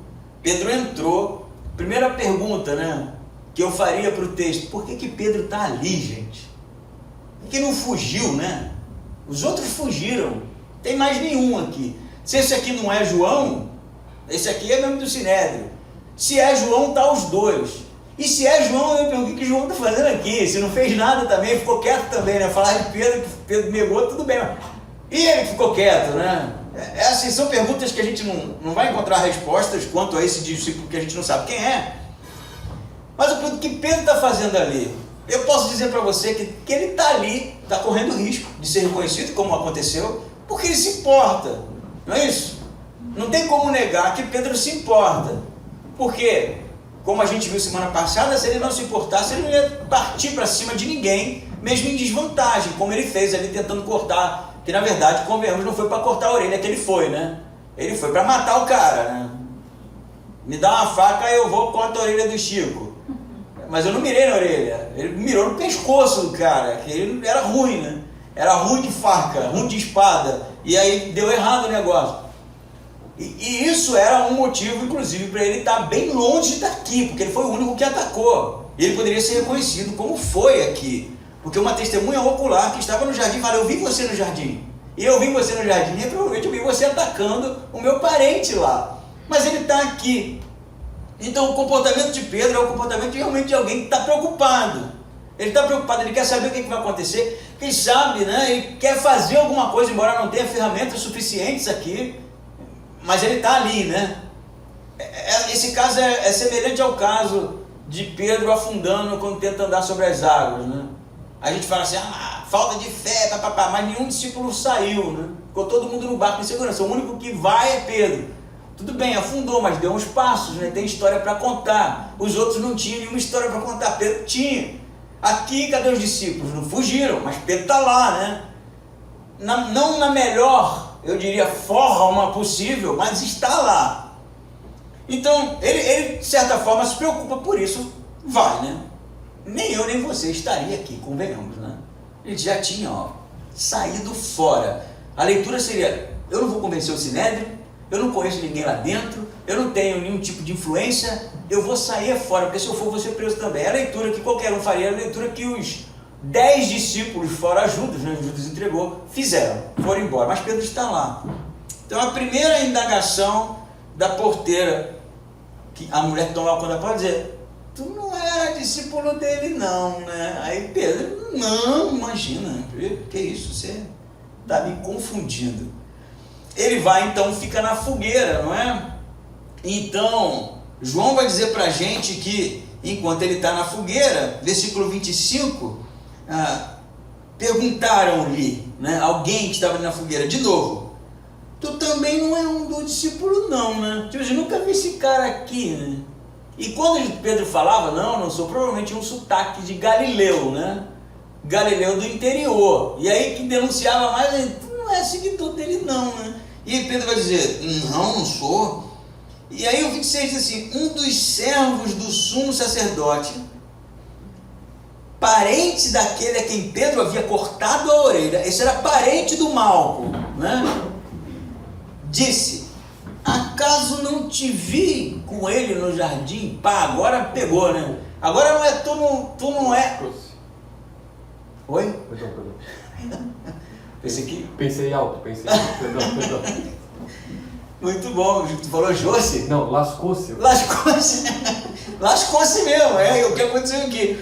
Speaker 1: Pedro entrou. Primeira pergunta, né, que eu faria para o texto: por que Pedro está ali, gente? Por que não fugiu, né? Os outros fugiram. Não tem mais nenhum aqui. Se esse aqui não é João, esse aqui é mesmo do Sinédrio. Se é João, tá os dois. E se é João, eu pergunto: o que João está fazendo aqui? Se não fez nada também, ficou quieto também, né? Falar de Pedro, que Pedro negou, tudo bem. E ele ficou quieto, né? Assim, são perguntas que a gente não vai encontrar respostas quanto a esse discípulo que a gente não sabe quem é. Mas o que Pedro está fazendo ali? Eu posso dizer para você que ele está ali, está correndo risco de ser reconhecido, como aconteceu, porque ele se importa. Não é isso? Não tem como negar que Pedro se importa. Porque, como a gente viu semana passada, se ele não se importasse, ele não ia partir para cima de ninguém, mesmo em desvantagem, como ele fez ali tentando cortar. Que na verdade, convenhamos, não foi para cortar a orelha que ele foi, né? Ele foi para matar o cara, né? Me dá uma faca e eu vou cortar a orelha do Chico. Mas eu não mirei na orelha, ele mirou no pescoço do cara, que ele era ruim, né? Era ruim de faca, ruim de espada, e aí deu errado o negócio. E isso era um motivo, inclusive, para ele estar bem longe daqui, porque ele foi o único que atacou. E ele poderia ser reconhecido como foi aqui. Porque uma testemunha ocular que estava no jardim fala: eu vi você no jardim. E eu vi você no jardim, e provavelmente eu vi você atacando o meu parente lá. Mas ele está aqui. Então o comportamento de Pedro é o comportamento realmente de alguém que está preocupado. Ele está preocupado, ele quer saber o que vai acontecer. Quem sabe, né? Ele quer fazer alguma coisa, embora não tenha ferramentas suficientes aqui. Mas ele está ali, né? Esse caso é semelhante ao caso de Pedro afundando quando tenta andar sobre as águas, né? A gente fala assim: falta de fé, papapá, mas nenhum discípulo saiu, né? Ficou todo mundo no barco em segurança. O único que vai é Pedro. Tudo bem, afundou, mas deu uns passos, né? Tem história para contar. Os outros não tinham nenhuma história para contar. Pedro tinha. Aqui, cadê os discípulos? Não fugiram, mas Pedro está lá, né? Não na melhor, eu diria, forma possível, mas está lá. Então, ele de certa forma se preocupa por isso, vai, né? Nem eu nem você estaria aqui, convenhamos, né? Ele já tinha, saído fora. A leitura seria: eu não vou convencer o Sinédrio, eu não conheço ninguém lá dentro, eu não tenho nenhum tipo de influência, eu vou sair fora, porque se eu for, vou ser preso também. É a leitura que qualquer um faria, é a leitura que os 10 discípulos, fora Judas, né? Judas entregou, fizeram, foram embora, mas Pedro está lá. Então a primeira indagação da porteira, que a mulher que toma conta pode dizer: tu não era discípulo dele não, né? Aí Pedro: não, imagina, que isso, você está me confundindo. Ele vai então, fica na fogueira, não é? Então João vai dizer para a gente que enquanto ele está na fogueira, versículo 25, perguntaram-lhe, né, alguém que estava ali na fogueira, de novo, tu também não é um dos discípulos não, né? Tipo, eu nunca vi esse cara aqui, né? E quando Pedro falava, não sou, provavelmente um sotaque de Galileu, né? Galileu do interior. E aí que denunciava mais, tu não é seguidor dele não, né? E Pedro vai dizer, não sou. E aí o 26 diz assim, um dos servos do sumo sacerdote, parente daquele a quem Pedro havia cortado a orelha, esse era parente do Malco, né? Disse, acaso não te vi com ele no jardim? Pá, agora pegou, né? Agora não é tu não é... Oi?
Speaker 2: Perdão.
Speaker 1: Pensei que...
Speaker 2: Pensei alto, perdão.
Speaker 1: Muito bom, tu falou Josi?
Speaker 2: Não, lascou-se.
Speaker 1: Lascou-se mesmo, é o que aconteceu aqui.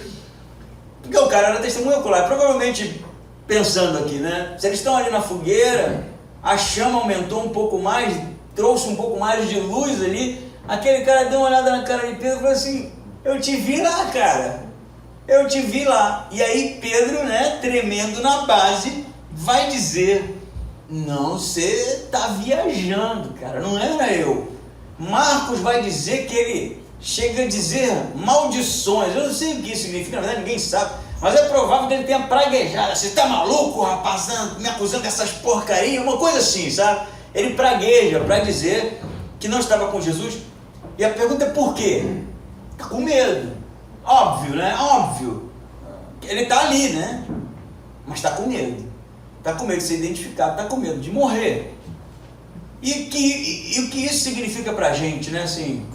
Speaker 1: Porque o cara era testemunha ocular, provavelmente pensando aqui, né? Se eles estão ali na fogueira, a chama aumentou um pouco mais, trouxe um pouco mais de luz ali, aquele cara deu uma olhada na cara de Pedro e falou assim, eu te vi lá, cara, eu te vi lá. E aí Pedro, né, tremendo na base, vai dizer, não, você está viajando, cara, não era eu. Marcos vai dizer que ele chega a dizer maldições, eu não sei o que isso significa, na verdade ninguém sabe, mas é provável que ele tenha praguejado, você está maluco, rapaz, me acusando dessas porcarias, uma coisa assim, sabe? Ele pragueja para dizer que não estava com Jesus, e a pergunta é por quê? Está com medo, óbvio, né? Óbvio, ele está ali, né? Mas está com medo. Está com medo de ser identificado, está com medo de morrer. E o que isso significa para a gente, né? Assim,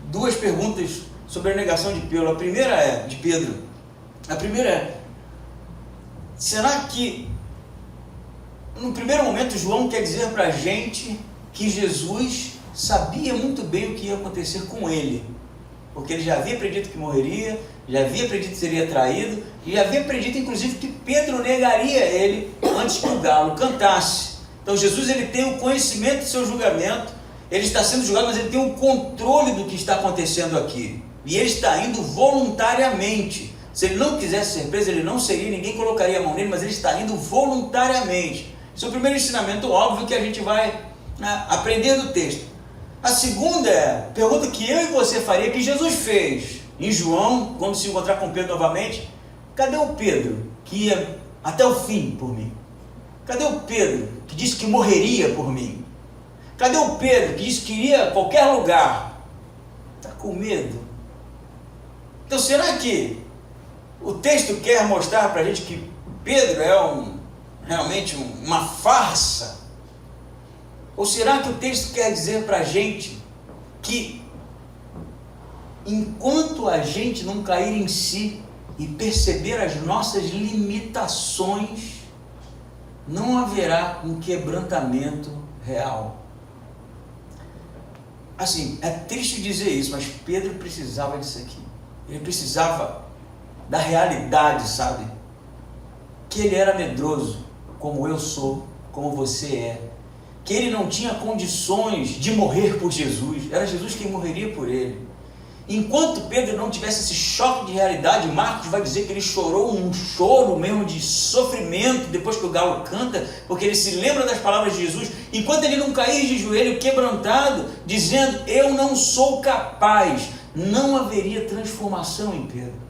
Speaker 1: duas perguntas sobre a negação de Pedro. A primeira é, de Pedro, a primeira é, será que, no primeiro momento, João quer dizer para a gente que Jesus sabia muito bem o que ia acontecer com ele? Porque ele já havia predito que morreria, já havia predito que seria traído, e já havia predito, inclusive, que Pedro negaria ele antes que o galo cantasse. Então Jesus, ele tem o conhecimento do seu julgamento, ele está sendo julgado, mas ele tem o controle do que está acontecendo aqui. E ele está indo voluntariamente. Se ele não quisesse ser preso, ele não seria, ninguém colocaria a mão nele, mas ele está indo voluntariamente. Esse é o primeiro ensinamento óbvio que a gente vai aprender do texto. A segunda é, pergunta que eu e você faria, que Jesus fez em João, quando se encontrar com Pedro novamente, cadê o Pedro que ia até o fim por mim? Cadê o Pedro que disse que morreria por mim? Cadê o Pedro que disse que iria a qualquer lugar? Está com medo? Então será que o texto quer mostrar para a gente que Pedro é realmente uma farsa? Ou será que o texto quer dizer para a gente que enquanto a gente não cair em si e perceber as nossas limitações, não haverá um quebrantamento real? Assim, é triste dizer isso, mas Pedro precisava disso aqui. Ele precisava da realidade, sabe? Que ele era medroso, como eu sou, como você é. Que ele não tinha condições de morrer por Jesus, era Jesus quem morreria por ele. Enquanto Pedro não tivesse esse choque de realidade, Marcos vai dizer que ele chorou um choro mesmo de sofrimento depois que o galo canta, porque ele se lembra das palavras de Jesus, enquanto ele não cair de joelho quebrantado, dizendo, eu não sou capaz, não haveria transformação em Pedro.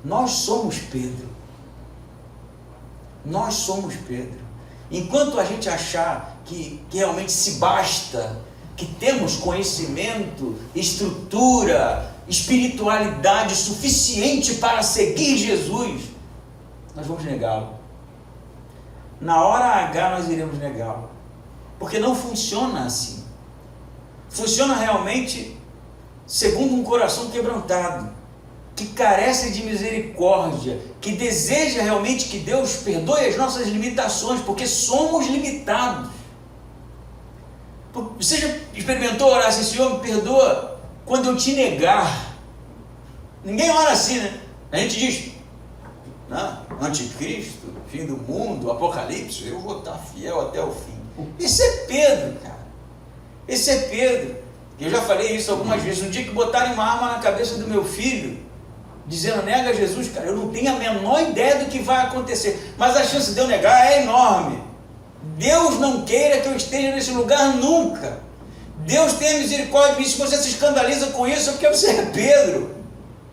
Speaker 1: Nós somos Pedro. Nós somos Pedro. Enquanto a gente achar que realmente se basta, que temos conhecimento, estrutura, espiritualidade suficiente para seguir Jesus, nós vamos negá-lo. Na hora H nós iremos negá-lo. Porque não funciona assim. Funciona realmente segundo um coração quebrantado, que carece de misericórdia, que deseja realmente que Deus perdoe as nossas limitações, porque somos limitados. Você já experimentou orar assim, Senhor, me perdoa quando eu te negar? Ninguém ora assim, né? A gente diz, anticristo, fim do mundo, apocalipse, eu vou estar fiel até o fim. Esse é Pedro, cara. Esse é Pedro. Eu já falei isso algumas vezes. No dia que botarem uma arma na cabeça do meu filho, dizendo nega Jesus, cara, eu não tenho a menor ideia do que vai acontecer, mas a chance de eu negar é enorme. Deus não queira que eu esteja nesse lugar nunca. Deus tenha misericórdia de mim. Se você se escandaliza com isso, é porque você é Pedro,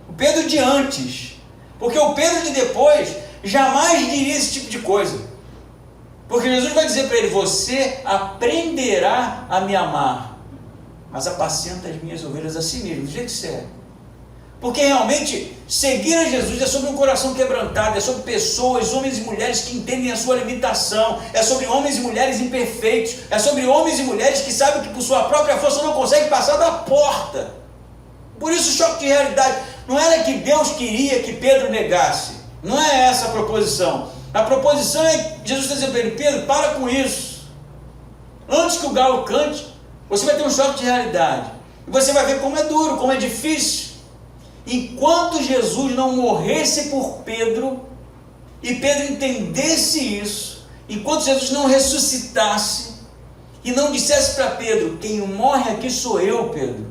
Speaker 1: o Pedro de antes, porque o Pedro de depois jamais diria esse tipo de coisa, porque Jesus vai dizer para ele: você aprenderá a me amar, mas apacenta as minhas ovelhas a si mesmo, do jeito que você é. Porque realmente seguir a Jesus é sobre um coração quebrantado, é sobre pessoas, homens e mulheres que entendem a sua limitação, é sobre homens e mulheres imperfeitos, é sobre homens e mulheres que sabem que por sua própria força não conseguem passar da porta. Por isso o choque de realidade. Não era que Deus queria que Pedro negasse, não é essa a proposição. A proposição é que Jesus está dizendo para ele: Pedro, para com isso. Antes que o galo cante, você vai ter um choque de realidade, e você vai ver como é duro, como é difícil. Enquanto Jesus não morresse por Pedro, e Pedro entendesse isso, enquanto Jesus não ressuscitasse, e não dissesse para Pedro: quem morre aqui sou eu, Pedro,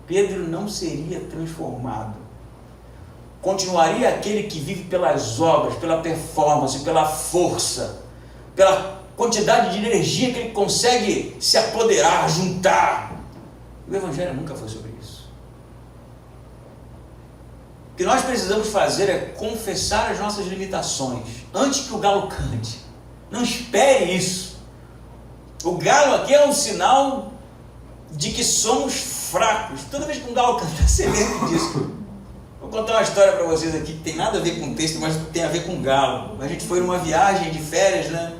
Speaker 1: Pedro não seria transformado. Continuaria aquele que vive pelas obras, pela performance, pela força, pela quantidade de energia que ele consegue se apoderar, juntar. O Evangelho nunca foi sobre isso. O que nós precisamos fazer é confessar as nossas limitações antes que o galo cante. Não espere isso. O galo aqui é um sinal de que somos fracos. Toda vez que um galo canta, você lembra disso. Vou contar uma história para vocês aqui que tem nada a ver com o texto, mas tem a ver com galo. A gente foi numa viagem de férias, né?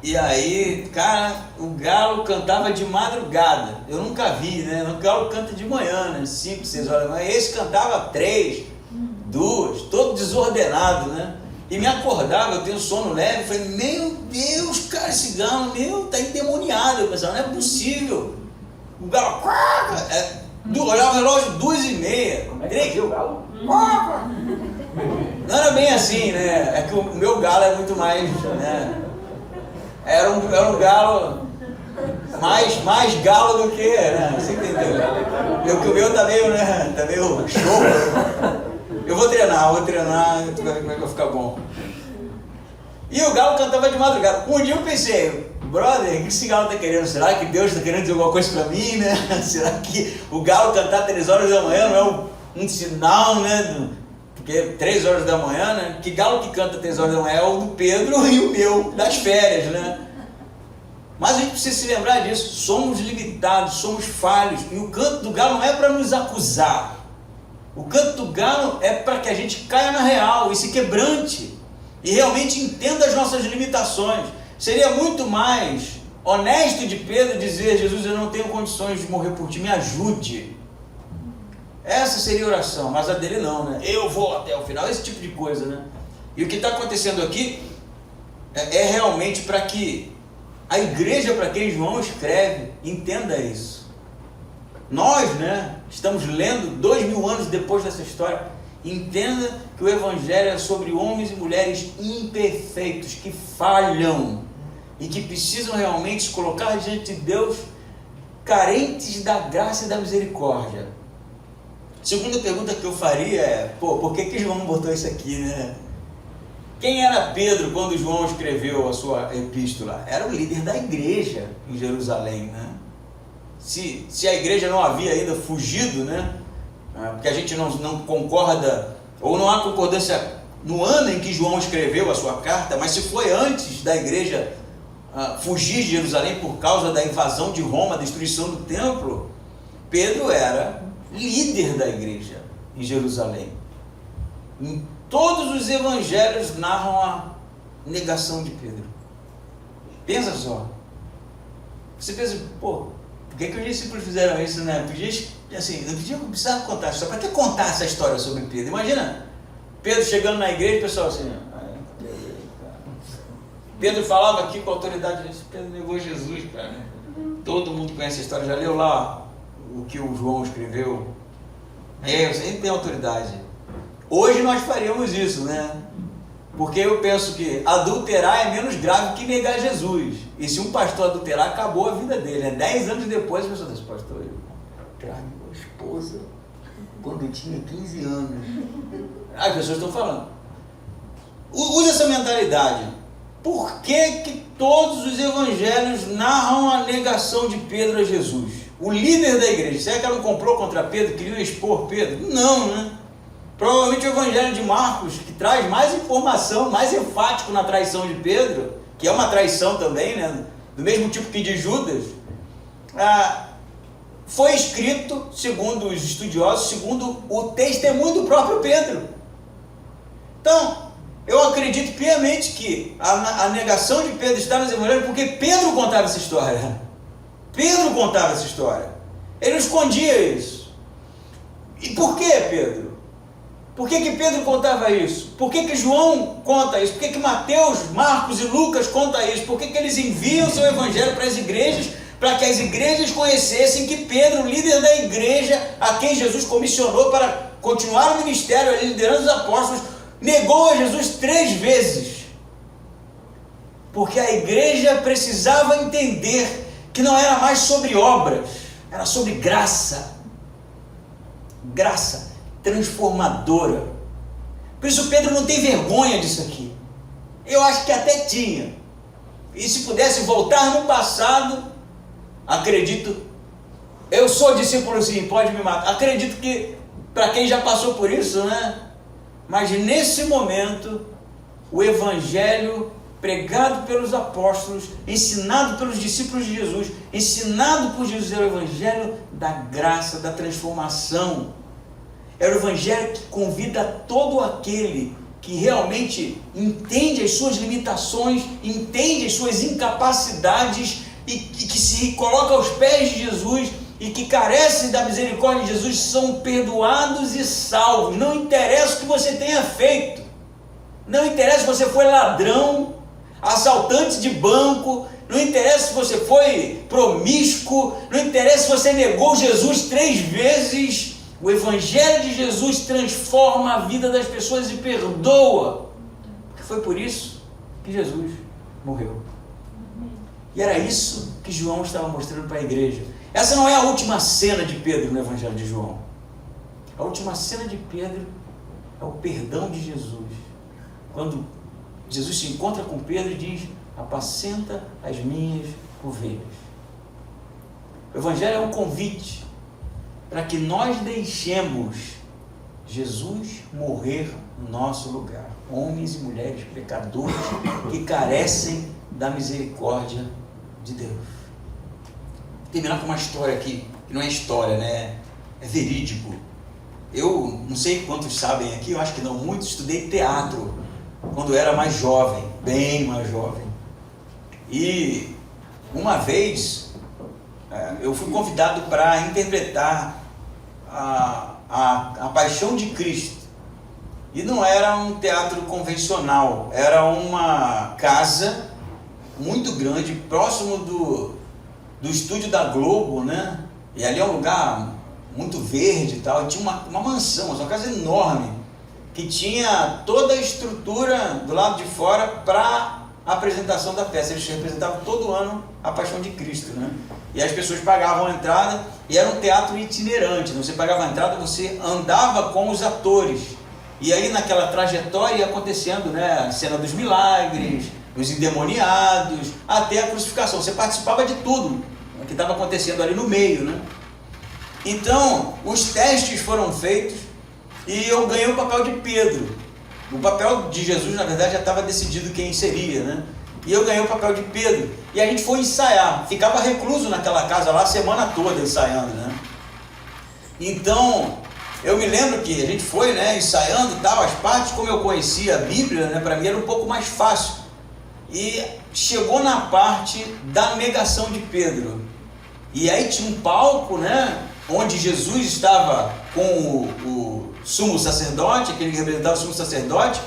Speaker 1: E aí, cara, o galo cantava de madrugada. Eu nunca vi, né? O galo canta de manhã, né? 5, 6 horas da manhã. Esse cantava 3, 2, todo desordenado, né? E me acordava, eu tenho sono leve. Eu falei: meu Deus, cara, esse galo, tá endemoniado. Eu pensava: não é possível. O galo, olhava o relógio 2h30.
Speaker 2: Como é que fazia o galo?
Speaker 1: Não era bem assim, né? É que o meu galo é muito mais, né? Era um galo mais galo do que, né? Você entendeu? Que o meu tá meio, né? Tá meio show. Eu vou treinar, tu vai ver como é que vai ficar bom. E o galo cantava de madrugada. Um dia eu pensei: brother, o que esse galo tá querendo? Será que Deus está querendo dizer alguma coisa para mim, né? Será que o galo cantar 3 horas da manhã não é um sinal, né? Porque 3 horas da manhã, né? Que galo que canta 3 horas da manhã é o do Pedro e o meu, das férias, né? Mas a gente precisa se lembrar disso. Somos limitados, somos falhos. E o canto do galo não é para nos acusar. O canto do galo é para que a gente caia na real e se quebrante. E realmente entenda as nossas limitações. Seria muito mais honesto de Pedro dizer: Jesus, eu não tenho condições de morrer por ti, me ajude. Essa seria a oração, mas a dele não, né? Eu vou até o final, esse tipo de coisa, né? E o que está acontecendo aqui é realmente para que a igreja para quem João escreve entenda isso. Nós, né, estamos lendo 2000 anos depois dessa história. Entenda que o Evangelho é sobre homens e mulheres imperfeitos, que falham e que precisam realmente se colocar diante de Deus, carentes da graça e da misericórdia. Segunda pergunta que eu faria é: por que João botou isso aqui, né? Quem era Pedro quando João escreveu a sua epístola? Era o líder da igreja em Jerusalém, né? Se a igreja não havia ainda fugido, né? Porque a gente não concorda, ou não há concordância no ano em que João escreveu a sua carta, mas se foi antes da igreja fugir de Jerusalém por causa da invasão de Roma, a destruição do templo, Pedro era líder da igreja em Jerusalém. Em todos os evangelhos narram a negação de Pedro. Pensa só. Você pensa: por que os discípulos fizeram isso, né? Não precisava contar isso, só para que contar essa história sobre Pedro. Imagina Pedro chegando na igreja, o pessoal assim: Pedro falava aqui com a autoridade, Pedro negou Jesus, cara. Todo mundo conhece a história, já leu lá o que o João escreveu. Você tem autoridade. Hoje nós faríamos isso, né? Porque eu penso que adulterar é menos grave que negar Jesus. E se um pastor adulterar, acabou a vida dele, né? 10 anos depois a pessoa diz: pastor, eu trago minha esposa. quando eu tinha 15 anos. As pessoas estão falando. Use essa mentalidade. Por que todos os evangelhos narram a negação de Pedro a Jesus? O líder da igreja, será que ela não comprou contra Pedro, queria expor Pedro? Não, né? Provavelmente o evangelho de Marcos, que traz mais informação, mais enfático na traição de Pedro, que é uma traição também, né? Do mesmo tipo que de Judas, foi escrito, segundo os estudiosos, segundo o testemunho do próprio Pedro. Então, eu acredito piamente que a negação de Pedro está nos evangelhos porque Pedro contava essa história. Pedro contava essa história. Ele não escondia isso. E por que, Pedro? Por que Pedro contava isso? Por que João conta isso? Por que Mateus, Marcos e Lucas contam isso? Por que eles enviam o seu evangelho para as igrejas, para que as igrejas conhecessem que Pedro, líder da igreja, a quem Jesus comissionou para continuar o ministério, liderando os apóstolos, negou a Jesus 3 vezes. Porque a igreja precisava entender que não era mais sobre obras, era sobre graça. Graça transformadora. Por isso Pedro não tem vergonha disso aqui. Eu acho que até tinha. E se pudesse voltar no passado, acredito, eu sou discípulo sim, pode me matar. Acredito que para quem já passou por isso, né? Mas nesse momento, o evangelho pregado pelos apóstolos, ensinado pelos discípulos de Jesus, ensinado por Jesus, era o evangelho da graça, da transformação. Era o evangelho que convida todo aquele que realmente entende as suas limitações, entende as suas incapacidades e que se coloca aos pés de Jesus e que carecem da misericórdia de Jesus, são perdoados e salvos. Não interessa o que você tenha feito, não interessa se você foi ladrão, assaltante de banco, não interessa se você foi promíscuo, não interessa se você negou Jesus 3 vezes, o evangelho de Jesus transforma a vida das pessoas e perdoa, porque foi por isso que Jesus morreu. E era isso que João estava mostrando para a igreja. Essa não é a última cena de Pedro no evangelho de João. A última cena de Pedro é o perdão de Jesus, quando Jesus se encontra com Pedro e diz: apacenta as minhas ovelhas. O evangelho é um convite para que nós deixemos Jesus morrer no nosso lugar. Homens e mulheres pecadores que carecem da misericórdia de Deus. Vou terminar com uma história aqui, que não é história, né? É verídico. Eu não sei quantos sabem aqui, eu acho que não muitos, estudei teatro quando era mais jovem, bem mais jovem. E uma vez eu fui convidado para interpretar a Paixão de Cristo. E não era um teatro convencional, era uma casa muito grande, próximo do estúdio da Globo, né? E ali é um lugar muito verde e tal, e tinha uma mansão, uma casa enorme, que tinha toda a estrutura do lado de fora para a apresentação da peça. Eles representavam todo ano a Paixão de Cristo, né? E as pessoas pagavam a entrada, e era um teatro itinerante. Você pagava a entrada, você andava com os atores, e aí naquela trajetória ia acontecendo, né, a cena dos milagres, os endemoniados, até a crucificação. Você participava de tudo que estava acontecendo ali no meio, né? Então, os testes foram feitos e eu ganhei o papel de Pedro. O papel de Jesus, na verdade, já estava decidido quem seria, né? E eu ganhei o papel de Pedro. E a gente foi ensaiar. Ficava recluso naquela casa lá a semana toda ensaiando, né? Então, eu me lembro que a gente foi, né, ensaiando e tal, as partes, como eu conhecia a Bíblia, né, para mim era um pouco mais fácil. E chegou na parte da negação de Pedro. E aí tinha um palco, né, onde Jesus estava com o sumo sacerdote, aquele que representava o sumo sacerdote,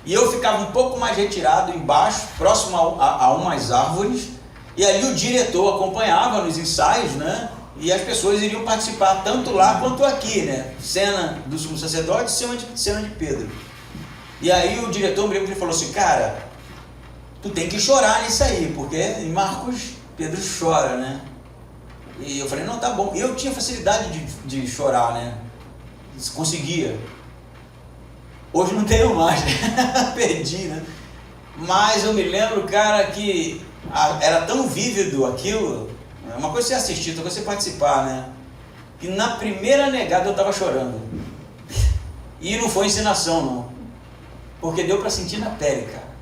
Speaker 1: e eu ficava um pouco mais retirado embaixo, próximo a umas árvores, e ali o diretor acompanhava nos ensaios, né, e as pessoas iriam participar tanto lá quanto aqui, né, cena do sumo sacerdote, cena de Pedro. E aí o diretor me lembro que ele falou assim: cara, tu tem que chorar nisso aí, porque em Marcos Pedro chora, né? E eu falei: não, tá bom. Eu tinha facilidade de chorar, né? conseguia. Hoje não tenho mais, perdi, né? Mas eu me lembro, cara, que era tão vívido aquilo, uma coisa é você assistir, outra coisa é você participar, né? Que na primeira negada eu estava chorando. E não foi ensinação, não. Porque deu para sentir na pele, cara.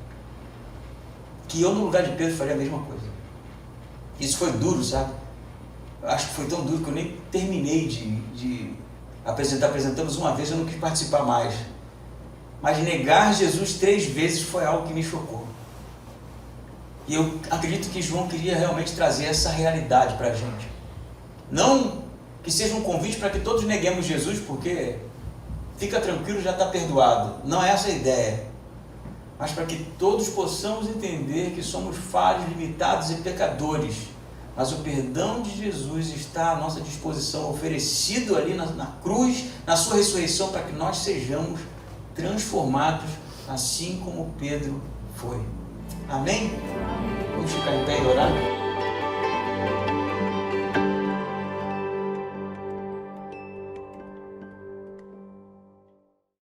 Speaker 1: Que eu, no lugar de Pedro, faria a mesma coisa. Isso foi duro, sabe? Eu acho que foi tão duro que eu nem terminei de apresentar. Apresentamos uma vez, eu não quis participar mais. Mas negar Jesus 3 vezes foi algo que me chocou. E eu acredito que João queria realmente trazer essa realidade para a gente. Não que seja um convite para que todos neguemos Jesus, porque fica tranquilo, já está perdoado. Não é essa a ideia. Mas para que todos possamos entender que somos falhos, limitados e pecadores. Mas o perdão de Jesus está à nossa disposição, oferecido ali na cruz, na sua ressurreição, para que nós sejamos transformados, assim como Pedro foi. Amém? Vamos ficar em pé e orar?